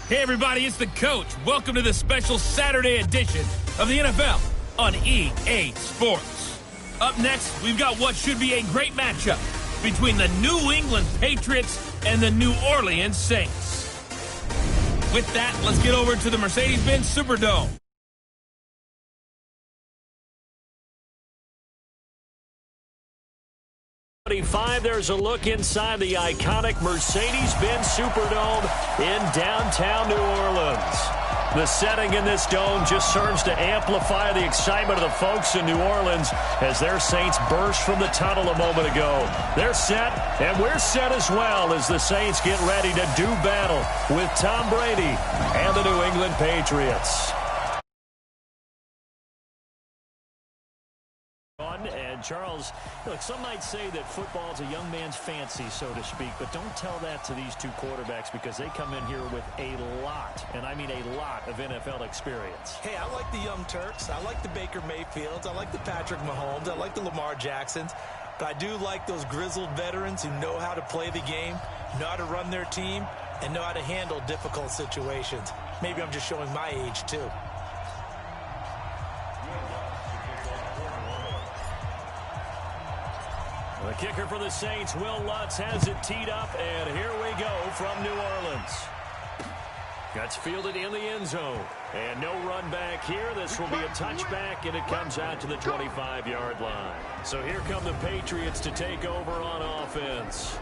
Hey, everybody, it's the coach. Welcome to the special Saturday edition of the NFL on EA Sports. Up next, we've got what should be a great matchup between the New England Patriots and the New Orleans Saints. With that, let's get over to the Mercedes-Benz Superdome. There's a look inside the iconic Mercedes-Benz Superdome in downtown New Orleans. The setting in this dome just serves to amplify the excitement of the folks in New Orleans as their Saints burst from the tunnel a moment ago. They're set, and we're set as well as the Saints get ready to do battle with Tom Brady and the New England Patriots. And Charles, look, some might say that football is a young man's fancy, so to speak, but don't tell that to these two quarterbacks because they come in here with a lot, and I mean a lot, of NFL experience. Hey, I like the Young Turks. I like the Baker Mayfields. I like the Patrick Mahomes. I like the Lamar Jacksons. But I do like those grizzled veterans who know how to play the game, know how to run their team, and know how to handle difficult situations. Maybe I'm just showing my age, too. The kicker for the Saints, Will Lutz, has it teed up, and here we go from New Orleans. That's fielded in the end zone. And no run back here. This will be a touchback, and it comes out to the 25-yard line. So here come the Patriots to take over on offense.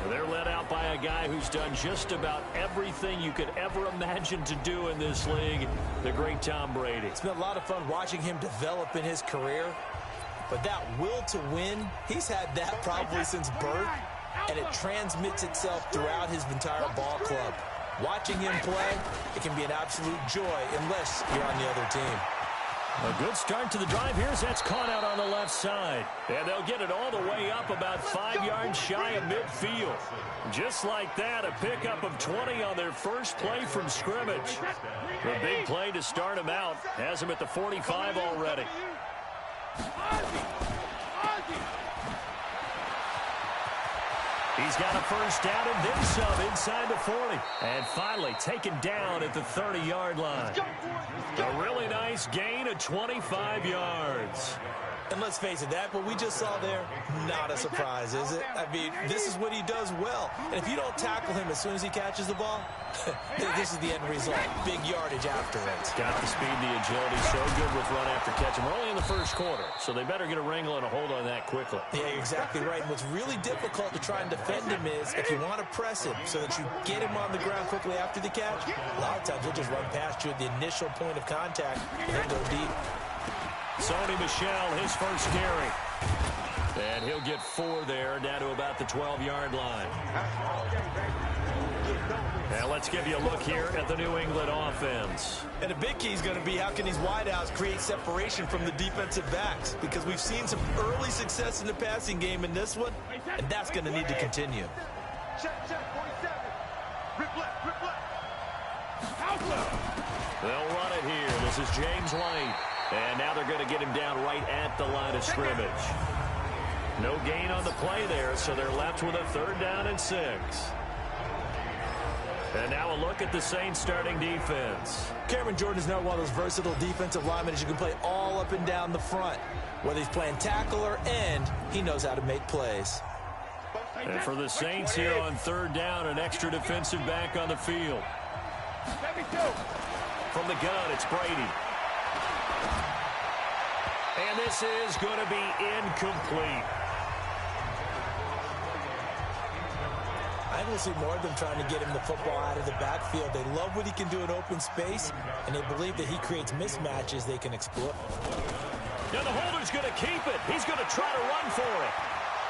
They're led out by a guy who's done just about everything you could ever imagine to do in this league, the great Tom Brady. It's been a lot of fun watching him develop in his career. But that will to win, he's had that probably since birth, and it transmits itself throughout his entire ball club. Watching him play, it can be an absolute joy unless you're on the other team. A good start to the drive here as that's caught out on the left side. And they'll get it all the way up about 5 yards shy of midfield. Just like that, a pickup of 20 on their first play from scrimmage. The big play to start him out has him at the 45 already. He's got a first down and then some inside the 40. And finally taken down at the 30-yard line. A really nice gain of 25 yards. And let's face it, that what we just saw there, not a surprise, is it? I mean, this is what he does well. And if you don't tackle him as soon as he catches the ball, this is the end result. Big yardage after it. Got the speed, the agility, so good with run after catch. And we're only in the first quarter, so they better get a wrangle and a hold on that quickly. Yeah, you're exactly right. And what's really difficult to try and defend him is if you want to press him so that you get him on the ground quickly after the catch, a lot of times he'll just run past you at the initial point of contact and then go deep. Sony Michel, his first carry. And he'll get 4 there, down to about the 12-yard line. Now let's give you a look here at the New England offense. And the big key is going to be how can these wideouts create separation from the defensive backs? Because we've seen some early success in the passing game in this one, and that's going to need to continue. They'll run it here. This is James White. And now they're going to get him down right at the line of scrimmage. No gain on the play there, so they're left with a 3rd down and 6. And now a look at the Saints starting defense. Cameron Jordan is now one of those versatile defensive linemen that you can play all up and down the front. Whether he's playing tackle or end, he knows how to make plays. And for the Saints here on 3rd down, an extra defensive back on the field. From the gun, it's Brady. And this is going to be incomplete. I think we'll see more of them trying to get him the football out of the backfield. They love what he can do in open space, and they believe that he creates mismatches they can exploit. Now the holder's going to keep it. He's going to try to run for it.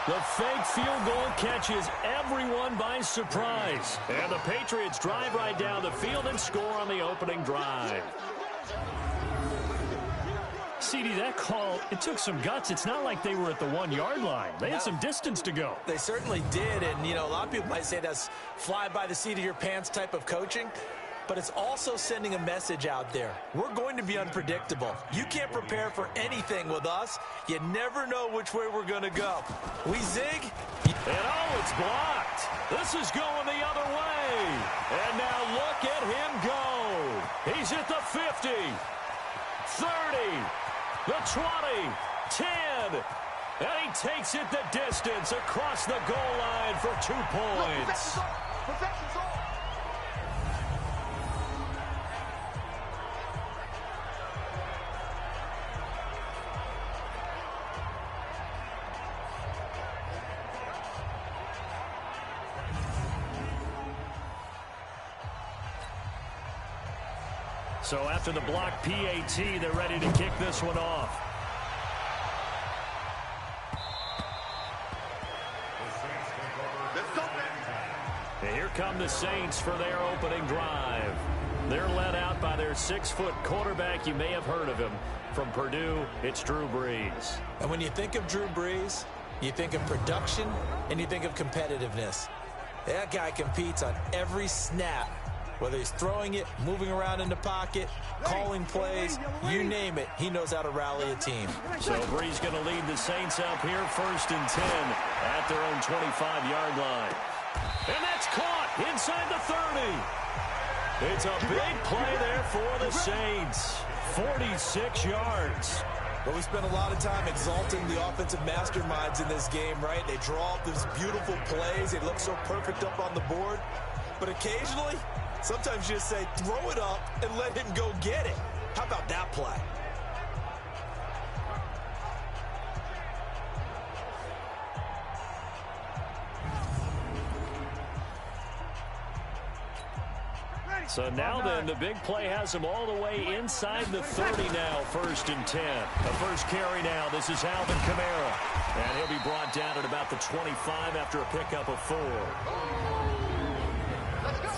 The fake field goal catches everyone by surprise. And the Patriots drive right down the field and score on the opening drive. CD, that call, it took some guts. It's not like they were at the 1-yard line. They had some distance to go. They certainly did, and, you know, a lot of people might say that's fly by the seat of your pants type of coaching. but it's also sending a message out there. We're going to be unpredictable. You can't prepare for anything with us. You never know which way we're going to go. We zig. And oh, it's blocked. This is going the other way. And now look at him go. He's at the 50, 30, the 20, 10. And he takes it the distance across the goal line for 2 points. So after the block PAT, they're ready to kick this one off. And here come the Saints for their opening drive. They're led out by their 6-foot quarterback. You may have heard of him. From Purdue, it's Drew Brees. And when you think of Drew Brees, you think of production and you think of competitiveness. That guy competes on every snap. Whether he's throwing it, moving around in the pocket, calling plays, you name it, he knows how to rally a team. So Brees going to lead the Saints up here 1st and 10 at their own 25-yard line. And that's caught inside the 30. It's a big play there for the Saints. 46 yards. But we spent a lot of time exalting the offensive masterminds in this game, right? They draw up these beautiful plays. They look so perfect up on the board. But occasionally, sometimes you just say, throw it up and let him go get it. How about that play? So now then, the big play has him all the way inside the 30 now, 1st and 10. The first carry now, this is Alvin Kamara. And he'll be brought down at about the 25 after a pickup of 4.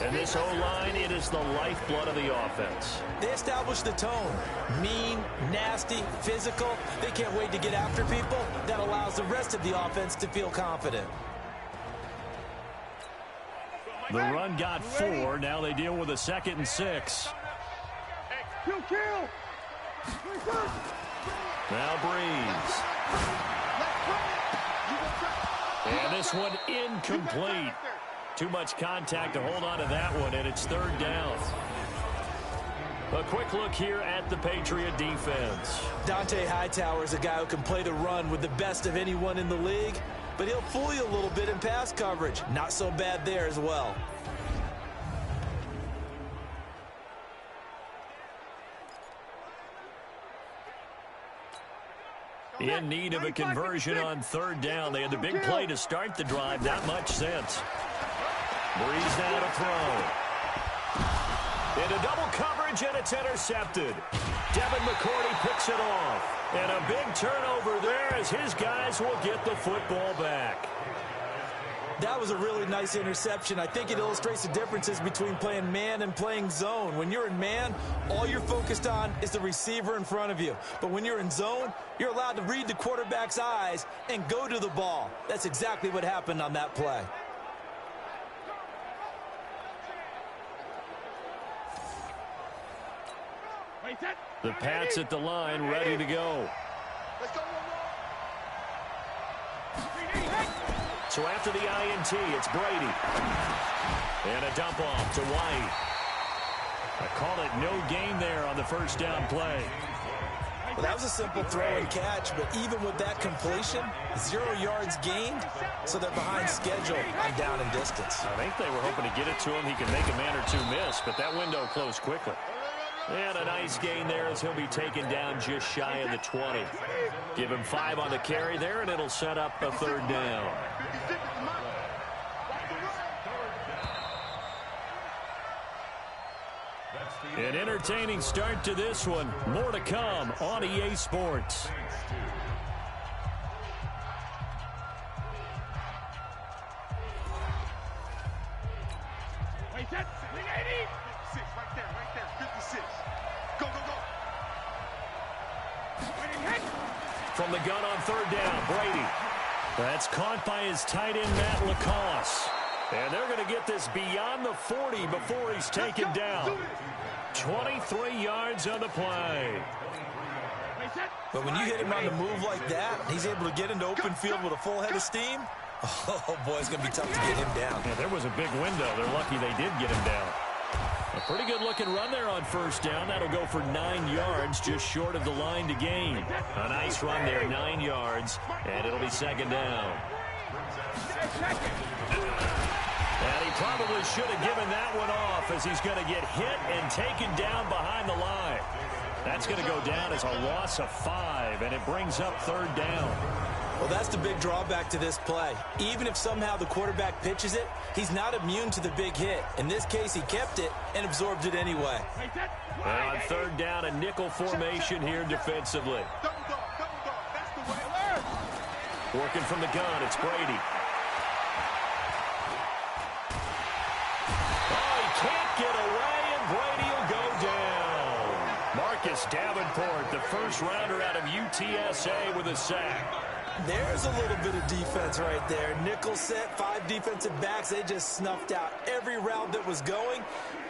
And this O-line, it is the lifeblood of the offense. They establish the tone. Mean, nasty, physical. They can't wait to get after people. That allows the rest of the offense to feel confident. The run got 4. Now they deal with a 2nd and 6. Now Brees. And this one incomplete. Too much contact to hold on to that one, and it's 3rd down. A quick look here at the Patriot defense. Dante Hightower is a guy who can play the run with the best of anyone in the league, but he'll fool you a little bit in pass coverage. Not so bad there as well. In need of a conversion on 3rd down. They had the big play to start the drive. Not much sense. Brees now to throw. Into double coverage, and it's intercepted. Devin McCourty picks it off. And a big turnover there as his guys will get the football back. That was a really nice interception. I think it illustrates the differences between playing man and playing zone. When you're in man, all you're focused on is the receiver in front of you. But when you're in zone, you're allowed to read the quarterback's eyes and go to the ball. That's exactly what happened on that play. The Pats at the line, ready to go. So after the INT, it's Brady. And a dump off to White. I call it no gain there on the 1st down play. Well, that was a simple throw and catch, but even with that completion, 0 yards gained, so they're behind schedule on down and distance. I think they were hoping to get it to him. He could make a man or two miss, but that window closed quickly. And a nice gain there as he'll be taken down just shy of the 20. Give him 5 on the carry there, and it'll set up a 3rd down. An entertaining start to this one. More to come on EA Sports. From the gun on 3rd down, Brady. That's caught by his tight end, Matt LaCosse. And they're going to get this beyond the 40 before he's taken down. 23 yards on the play. But when you hit him on the move like that, he's able to get into open field with a full head of steam. Oh, boy, it's going to be tough to get him down. Yeah, there was a big window. They're lucky they did get him down. A pretty good-looking run there on first down. That'll go for 9 yards, just short of the line to gain. A nice run there, 9 yards, and it'll be second down. And he probably should have given that one off as he's going to get hit and taken down behind the line. That's going to go down as a loss of 5, and it brings up third down. Well, that's the big drawback to this play. Even if somehow the quarterback pitches it, he's not immune to the big hit. In this case, he kept it and absorbed it anyway. And on third down, a nickel formation here defensively. Working from the gun, it's Brady. Oh, he can't get away, and Brady will go down. Marcus Davenport, the first rounder out of UTSA with a sack. There's a little bit of defense right there. Nickel set, 5 defensive backs. They just snuffed out every route that was going.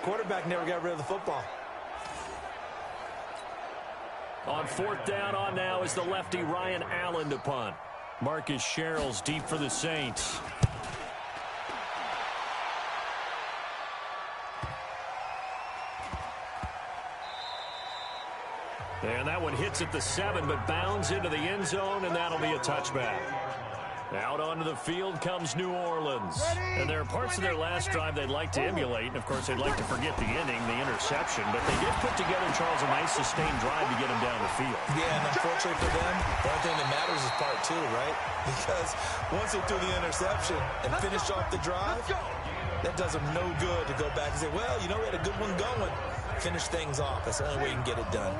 Quarterback never got rid of the football. On fourth down on now is the lefty Ryan Allen to punt. Marcus Sherrill's deep for the Saints. And that one hits at the 7, but bounds into the end zone, and that'll be a touchback. Out onto the field comes New Orleans. And there are parts of their last drive they'd like to emulate, and of course they'd like to forget the inning, the interception, but they did put together, Charles, a nice sustained drive to get him down the field. Yeah, and unfortunately for them, the only thing that matters is part 2, right? Because once they threw the interception and finished off the drive, that does them no good to go back and say, well, you know, we had a good one going. Finish things off. That's the only way you can get it done.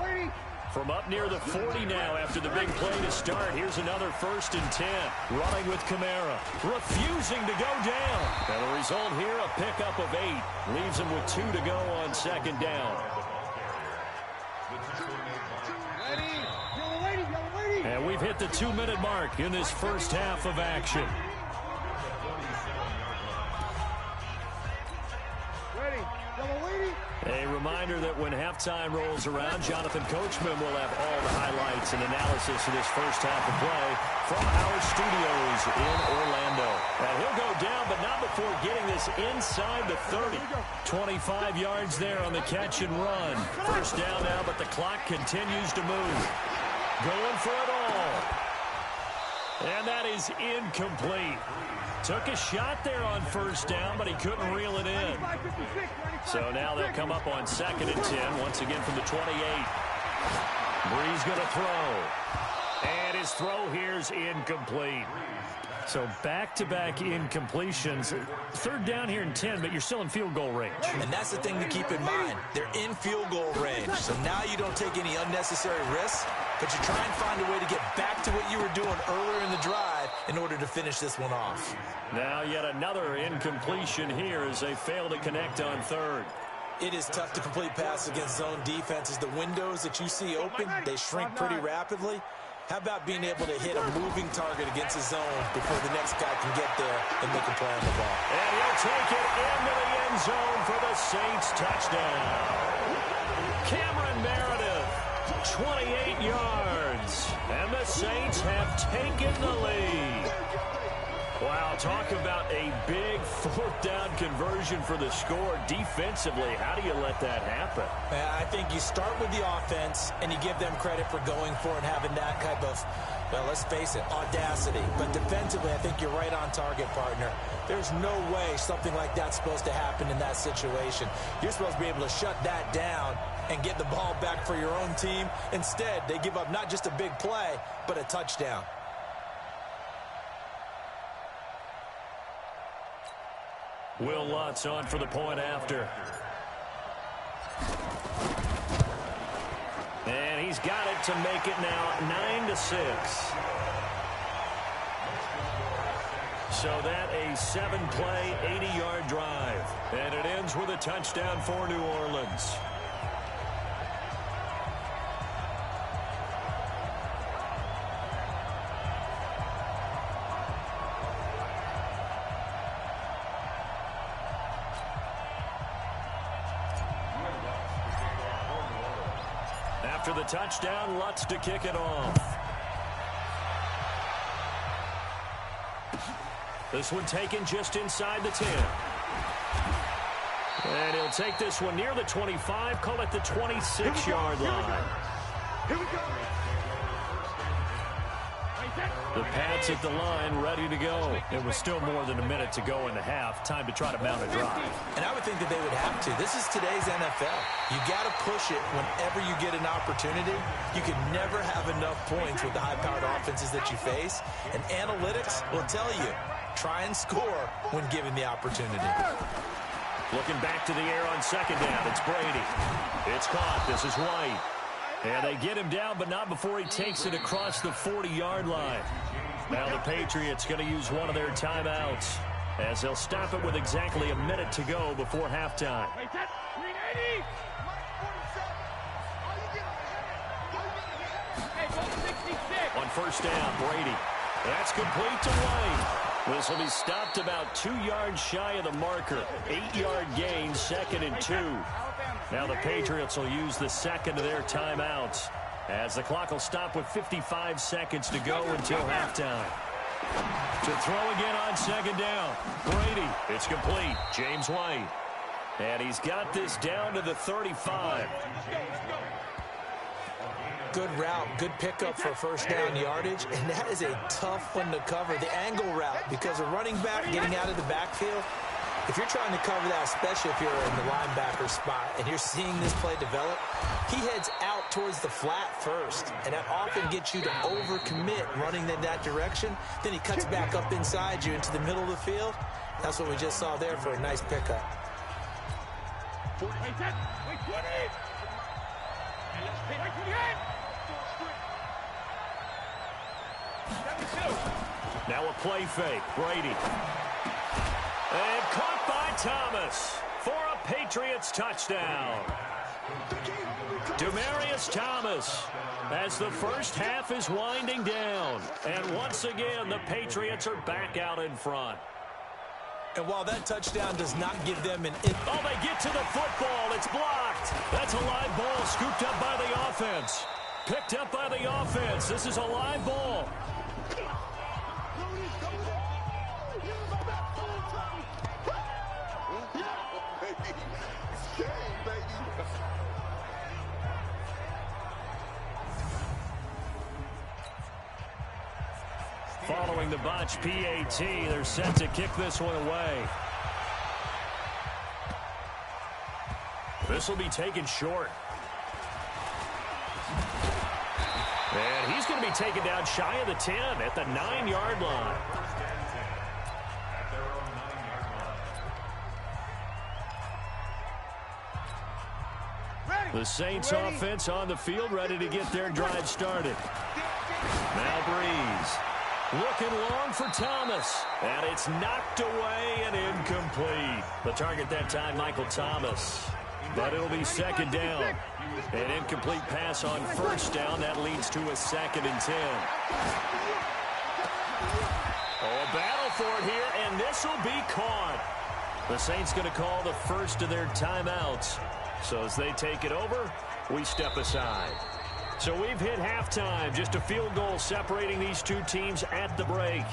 From up near the 40 now after the big play to start. Here's another 1st and 10. Running with Kamara. Refusing to go down. And the result here, a pickup of 8. Leaves him with 2 to go on second down. And we've hit the 2-minute mark in this first half of action. A reminder that when halftime rolls around, Jonathan Coachman will have all the highlights and analysis of this first half of play from our studios in Orlando. And he'll go down, but not before getting this inside the 30. 25 yards there on the catch and run. First down now, but the clock continues to move. Going for it all. And that is incomplete. Took a shot there on first down, but he couldn't reel it in. So now they'll come up on 2nd and 10, once again from the 28. Brees going to throw. And his throw here's incomplete. So back-to-back incompletions. Third down here in 10, but you're still in field goal range. And that's the thing to keep in mind. They're in field goal range. So now you don't take any unnecessary risks, but you try and find a way to get back to what you were doing earlier in the drive in order to finish this one off. Now yet another incompletion here as they fail to connect on third. It is tough to complete passes against zone defenses. The windows that you see open, they shrink pretty rapidly. How about being able to hit a moving target against a zone before the next guy can get there and make a play on the ball? And he'll take it into the end zone for the Saints touchdown. Cameron Meredith, 28 yards. And the Saints have taken the lead. Wow, talk about a big fourth down conversion for the score. Defensively, how do you let that happen? I think you start with the offense and you give them credit for going for it and having that type of, well, let's face it, audacity. But defensively, I think you're right on target, partner. There's no way something like that's supposed to happen in that situation. You're supposed to be able to shut that down and get the ball back for your own team. Instead, they give up not just a big play, but a touchdown. Will Lutz on for the point after. And he's got it to make it now 9-6. So that a 7-play, 80-yard drive. And it ends with a touchdown for New Orleans. After the touchdown, Lutz to kick it off. This one taken just inside the 10. And he'll take this one near the 25, call it the 26-yard line. Here we go. The Pats at the line, ready to go. It was still more than a minute to go in the half. Time to try to mount a drive. And I would think that they would have to. This is today's NFL. You got to push it whenever you get an opportunity. You can never have enough points with the high-powered offenses that you face. And analytics will tell you, try and score when given the opportunity. Looking back to the air on second down. It's Brady. It's caught. This is White. And they get him down, but not before he takes it across the 40-yard line. Now the Patriots going to use one of their timeouts as they'll stop it with exactly a minute to go before halftime. On first down, Brady. That's complete to White. This will be stopped about 2 yards shy of the marker. 8-yard gain, 2nd and 2. Now the Patriots will use the second of their timeouts as the clock will stop with 55 seconds to go until halftime. To throw again on second down. Brady, it's complete. James White. And he's got this down to the 35. Good route, good pickup for first down yardage, and that is a tough one to cover. The angle route, because a running back getting out of the backfield, if you're trying to cover that, especially if you're in the linebacker spot and you're seeing this play develop, he heads out towards the flat first, and that often gets you to overcommit running in that direction. Then he cuts back up inside you into the middle of the field. That's what we just saw there for a nice pickup. Now a play fake. Brady. And caught by Thomas for a Patriots touchdown. Demaryius Thomas as the first half is winding down. And once again, the Patriots are back out in front. And while that touchdown does not give them an... Oh, they get to the football. It's blocked. That's a live ball scooped up by the offense. Picked up by the offense. This is a live ball. Following the botch PAT, they're set to kick this one away. This will be taken short. And he's going to be taken down shy of the 10 at the 9-yard line. The Saints offense on the field, ready to get their drive started. Now Breeze. Looking long for Thomas. And it's knocked away and incomplete. The target that time, Michael Thomas. But it'll be second down. An incomplete pass on first down. That leads to a 2nd and 10. Oh, a battle for it here, and this will be caught. The Saints going to call the first of their timeouts. So as they take it over, we step aside. So we've hit halftime. Just a field goal separating these two teams at the break.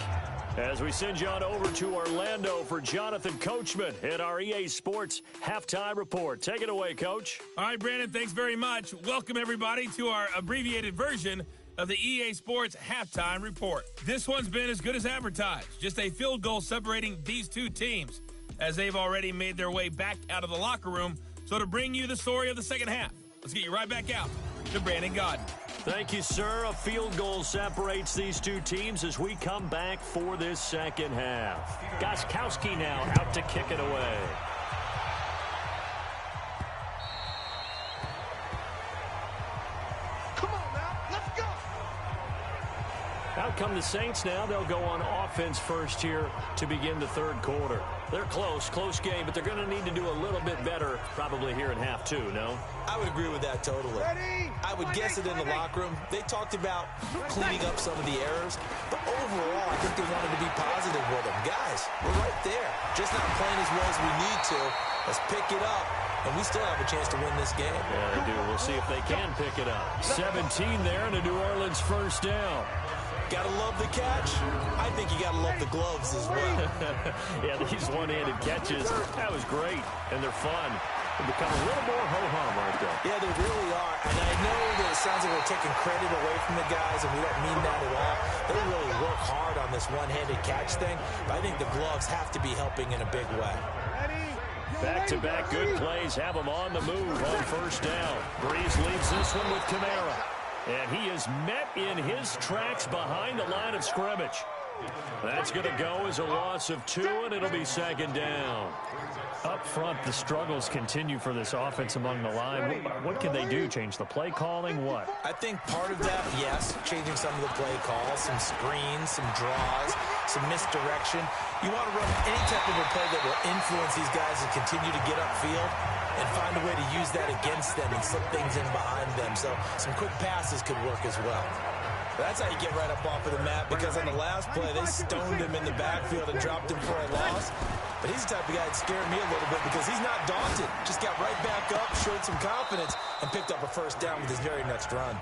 As we send you on over to Orlando for Jonathan Coachman at our EA Sports Halftime Report. Take it away, Coach. All right, Brandon, thanks very much. Welcome, everybody, to our abbreviated version of the EA Sports Halftime Report. This one's been as good as advertised. Just a field goal separating these two teams as they've already made their way back out of the locker room. So to bring you the story of the second half, let's get you right back out to Brandon Godden. Thank you, sir. A field goal separates these two teams as we come back for this second half. Gostkowski now out to kick it away. Come on now, let's go. Out come the Saints now. They'll go on offense first here to begin the third quarter. They're close game, but they're going to need to do a little bit better probably here in half two, no? I would agree with that totally. I would guess it in the locker room. They talked about cleaning up some of the errors, but overall, I think they wanted to be positive with them. Guys, we're right there. Just not playing as well as we need to. Let's pick it up and we still have a chance to win this game. Yeah, they do. We'll see if they can pick it up. 17 there and a New Orleans first down. Gotta love the catch. I think you gotta love the gloves as well. Yeah, these one-handed catches, that was great, and they're fun. They become a little more ho-hum, aren't they? Yeah, they really are. And I know that it sounds like we're taking credit away from the guys, and we don't mean that at all. They really work hard on this one-handed catch thing, but I think the gloves have to be helping in a big way. Back-to-back good plays have them on the move on first down. Breeze leads this one with Kamara. And he is met in his tracks behind the line of scrimmage. That's going to go as a loss of 2, and it'll be second down. Up front, the struggles continue for this offense among the line. What can they do? Change the play calling? What? I think part of that, yes, changing some of the play calls, some screens, some draws, some misdirection. You want to run any type of a play that will influence these guys and continue to get upfield and find a way to use that against them and slip things in behind them. So some quick passes could work as well. That's how you get right up off of the mat, because on the last play, they stoned him in the backfield and dropped him for a loss. But he's the type of guy that scared me a little bit because he's not daunted. Just got right back up, showed some confidence, and picked up a first down with his very next run.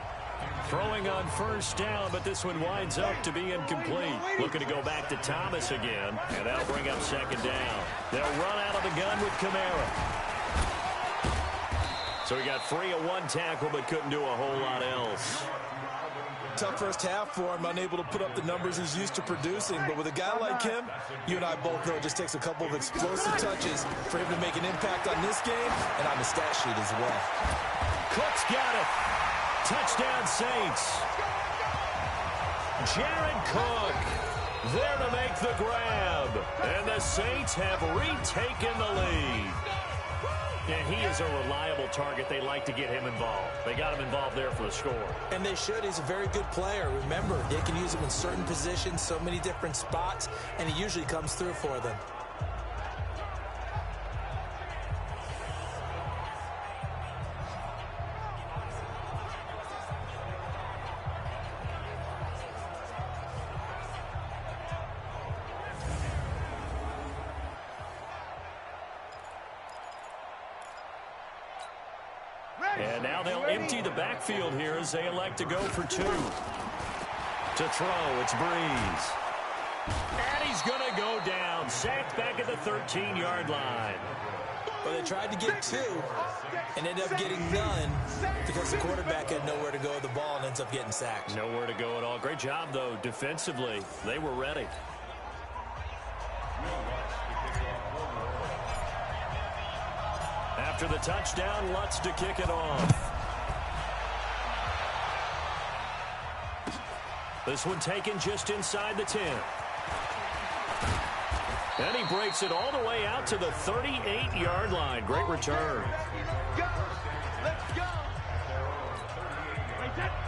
Throwing on first down, but this one winds up to be incomplete. Looking to go back to Thomas again, and that'll bring up second down. They'll run out of the gun with Kamara. So he got free of one tackle, but couldn't do a whole lot else. Tough first half for him, unable to put up the numbers he's used to producing. But with a guy like him, you and I both know it just takes a couple of explosive touches for him to make an impact on this game and on the stat sheet as well. Cook's got it. Touchdown, Saints. Jared Cook there to make the grab. And the Saints have retaken the lead. And he is a reliable target. They like to get him involved. They got him involved there for the score. And they should. He's a very good player. Remember, they can use him in certain positions, so many different spots, and he usually comes through for them. And now they'll empty the backfield here as they elect to go for 2. To throw, it's Breeze. And he's going to go down. Sacked back at the 13-yard line. Well, they tried to get 2 and ended up getting none because the quarterback had nowhere to go with the ball and ends up getting sacked. Nowhere to go at all. Great job, though, defensively. They were ready. After the touchdown, Lutz to kick it off. This one taken just inside the 10. And he breaks it all the way out to the 38-yard line. Great return.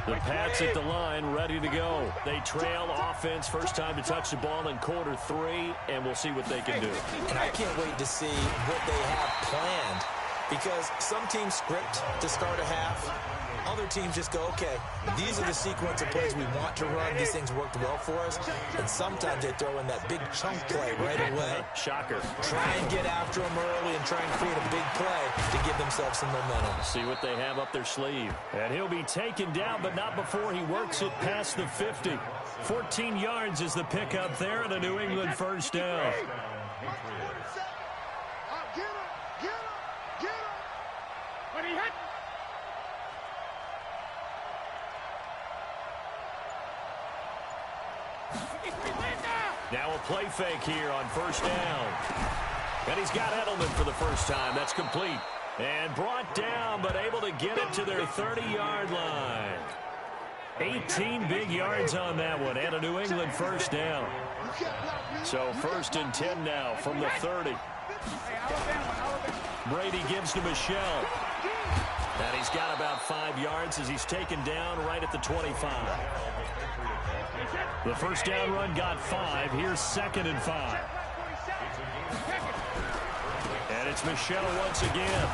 The Pats at the line, ready to go. They trail offense, first time to touch the ball in quarter 3, and we'll see what they can do. And I can't wait to see what they have planned, because some teams script to start a half. Other teams just go, okay, these are the sequence of plays we want to run. These things worked well for us. And sometimes they throw in that big chunk play right away. Shocker. Try and get after them early and try and create a big play to give themselves some momentum. See what they have up their sleeve. And he'll be taken down, but not before he works it past the 50. 14 yards is the pickup there, and a New England first down. Now a play fake here on first down. And he's got Edelman for the first time. That's complete. And brought down, but able to get it to their 30-yard line. 18 big yards on that one, and a New England first down. So first and 10 now from the 30. Brady gives to Michelle. And he's got about 5 yards as he's taken down right at the 25. The first down run got 5. Here's second and 5. And it's Michelle once again.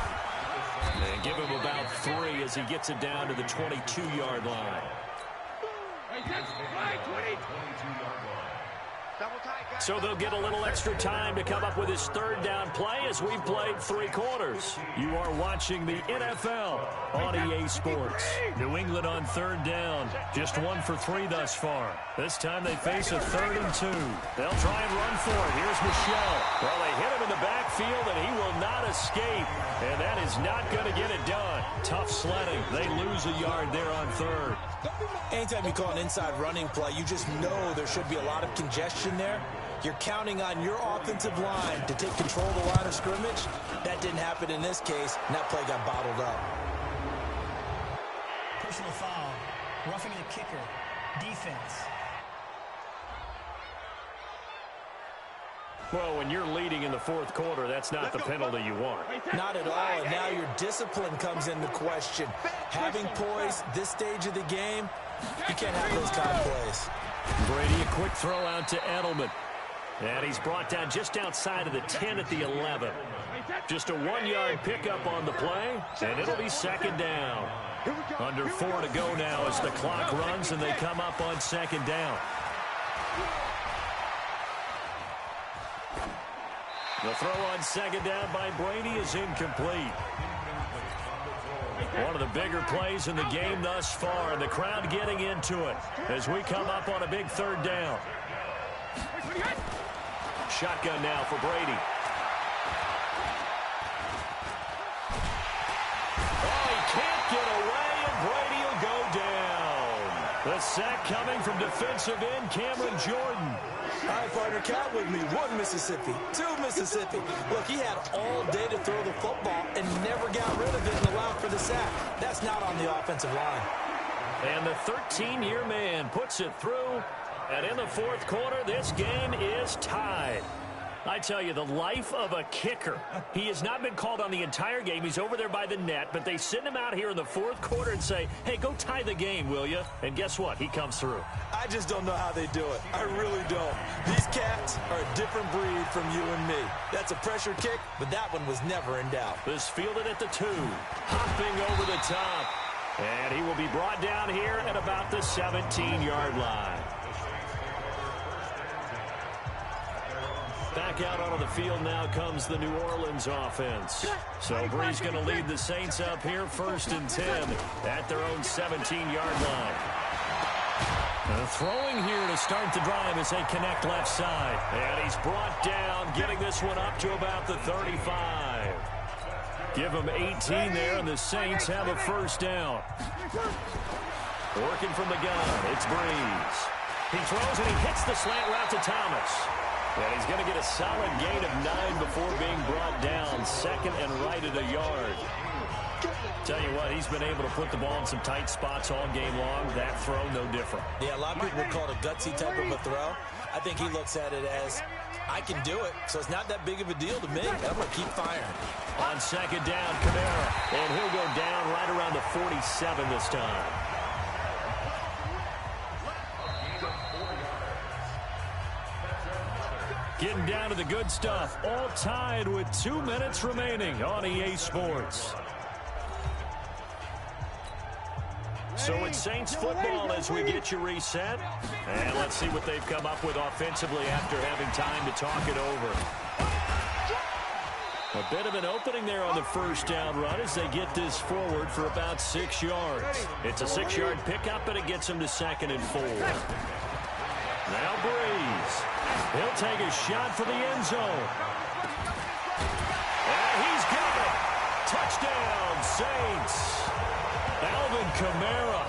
And give him about 3 as he gets it down to the 22-yard line. So they'll get a little extra time to come up with his third down play as we've played 3 quarters. You are watching the NFL on EA Sports. New England on third down. Just 1 for 3 thus far. This time they face a 3rd and 2. They'll try and run for it. Here's Michel. Well, they hit him in the backfield, and he will not escape. And that is not going to get it done. Tough sledding. They lose a yard there on 3rd. Anytime you call an inside running play, you just know there should be a lot of congestion there. You're counting on your offensive line to take control of the line of scrimmage. That didn't happen in this case, and that play got bottled up. Personal foul. Roughing the kicker. Defense. Well, when you're leading in the 4th quarter, that's not the penalty you want. Not at all, and now your discipline comes into question. Having poise this stage of the game, you can't have those kind of plays. Brady, a quick throw out to Edelman. And he's brought down just outside of the 10 at the 11. Just a 1-yard pickup on the play, and it'll be 2nd down. Under 4 to go now as the clock runs, and they come up on 2nd down. The throw on 2nd down by Brady is incomplete. One of the bigger plays in the game thus far, and the crowd getting into it as we come up on a big 3rd down. Shotgun now for Brady. Oh, he can't get away, and Brady will go down. The sack coming from defensive end Cameron Jordan. All right, partner, count with me. 1 Mississippi, 2 Mississippi. Look, he had all day to throw the football and never got rid of it and allowed for the sack. That's not on the offensive line. And the 13-year man puts it through. And in the 4th quarter, this game is tied. I tell you, the life of a kicker. He has not been called on the entire game. He's over there by the net, but they send him out here in the 4th quarter and say, hey, go tie the game, will you? And guess what? He comes through. I just don't know how they do it. I really don't. These cats are a different breed from you and me. That's a pressure kick, but that one was never in doubt. This fielded at the 2. Hopping over the top. And he will be brought down here at about the 17-yard line. Back out onto the field now comes the New Orleans offense. So Bree's going to lead the Saints up here 1st and 10 at their own 17-yard line. Throwing here to start the drive as they connect left side. And he's brought down, getting this one up to about the 35. Give him 18 there, and the Saints have a 1st down. Working from the gun, it's Breeze. He throws and he hits the slant route to Thomas. And he's going to get a solid gain of 9 before being brought down. 2nd and right at a yard. Tell you what, he's been able to put the ball in some tight spots all game long. That throw, no different. Yeah, a lot of people would call it a gutsy type of a throw. I think he looks at it as, I can do it, so it's not that big of a deal to me. I'm going to keep firing. On 2nd down, Kamara. And he'll go down right around the 47 this time. Getting down to the good stuff. All tied with 2 minutes remaining on EA Sports. So it's Saints football as we get you reset. And let's see what they've come up with offensively after having time to talk it over. A bit of an opening there on the 1st down run as they get this forward for about 6 yards. It's a 6-yard pickup, and it gets them to 2nd and 4. Now Breeze. He'll take a shot for the end zone. And he's got it. Touchdown, Saints. Alvin Kamara,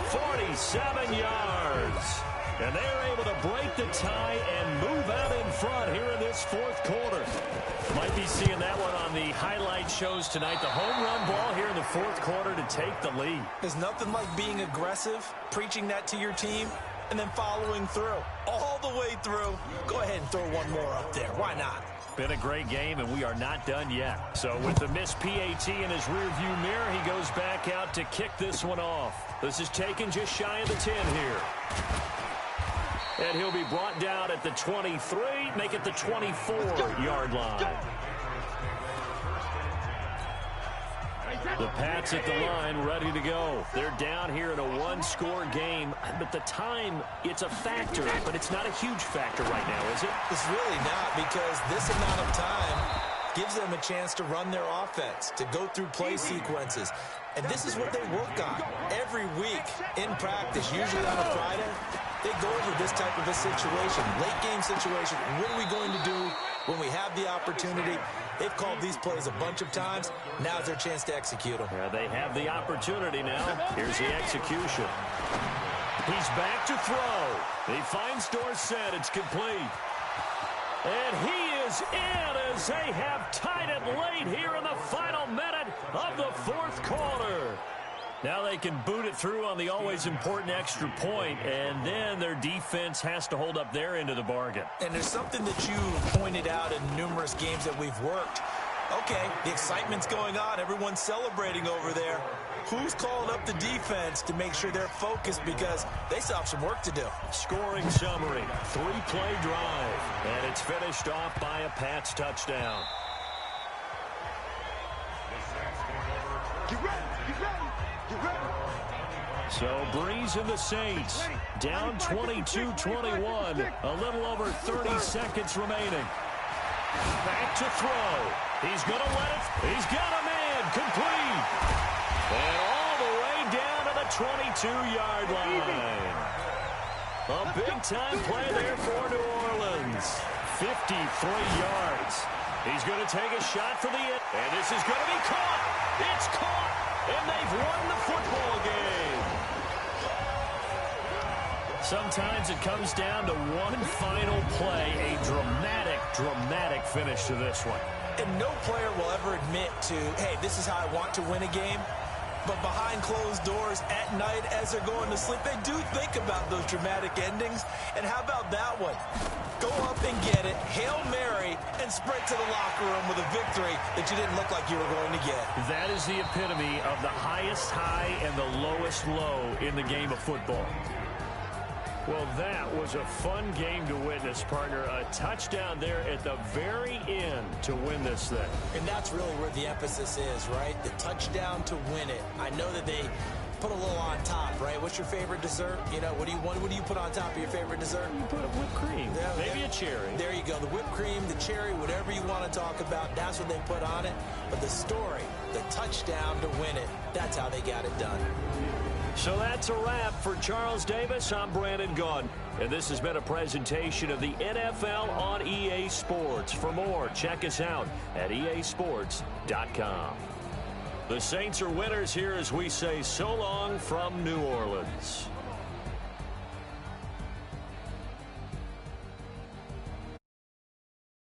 47 yards. And they're able to break the tie and move out in front here in this 4th quarter. Might be seeing that one on the highlight shows tonight. The home run ball here in the 4th quarter to take the lead. There's nothing like being aggressive, preaching that to your team, and then following through. All the way through. Go ahead and throw one more up there. Why not? Been a great game, and we are not done yet. So with the missed PAT in his rearview mirror, he goes back out to kick this one off. This is taken just shy of the 10 here. And he'll be brought down at the 23, make it the 24-yard line. The Pats at the line, ready to go. They're down here in a one-score game, but the time, it's a factor, but it's not a huge factor right now, is it? It's really not, because this amount of time gives them a chance to run their offense, to go through play sequences. And this is what they work on every week in practice, usually on a Friday. They go over this type of a situation, late game situation. What are we going to do when we have the opportunity? They've called these plays a bunch of times. Now's their chance to execute them. Yeah, they have the opportunity now. Here's the execution. He's back to throw. He finds Dorsett. It's complete. And he is in as they have tied it late here in the final minute of the fourth quarter. Now they can boot it through on the always important extra point, and then their defense has to hold up their end of the bargain. And there's something that you pointed out in numerous games that we've worked. Okay, the excitement's going on. Everyone's celebrating over there. Who's calling up the defense to make sure they're focused, because they still have some work to do? Scoring summary, 3-play drive, and it's finished off by a Pats touchdown. Get ready, get ready, get ready. So Breeze and the Saints down 22-21, a little over 30 seconds remaining. Back to throw. He's going to let it. He's got a man complete. And all the way down to the 22-yard line. A big-time play there for New Orleans. 53 yards. He's going to take a shot for the end. And this is going to be caught. It's caught. And they've won the football game. Sometimes it comes down to one final play. A dramatic finish to this one. And no player will ever admit to, hey, this is how I want to win a game. But behind closed doors at night as they're going to sleep, they do think about those dramatic endings. And how about that one? Go up and get it, Hail Mary, and sprint to the locker room with a victory that you didn't look like you were going to get. That is the epitome of the highest high and the lowest low in the game of football. Well, that was a fun game to witness, partner. A touchdown there at the very end to win this thing. And that's really where the emphasis is, right? The touchdown to win it. I know that they put a little on top, right? What's your favorite dessert? You know, what do you put on top of your favorite dessert? You put a whipped cream. Yeah, maybe a cherry. There you go. The whipped cream, the cherry, whatever you want to talk about, that's what they put on it. But the story, the touchdown to win it, that's how they got it done. So that's a wrap for Charles Davis. I'm Brandon Gaudin, and this has been a presentation of the NFL on EA Sports. For more, check us out at easports.com. The Saints are winners here as we say so long from New Orleans.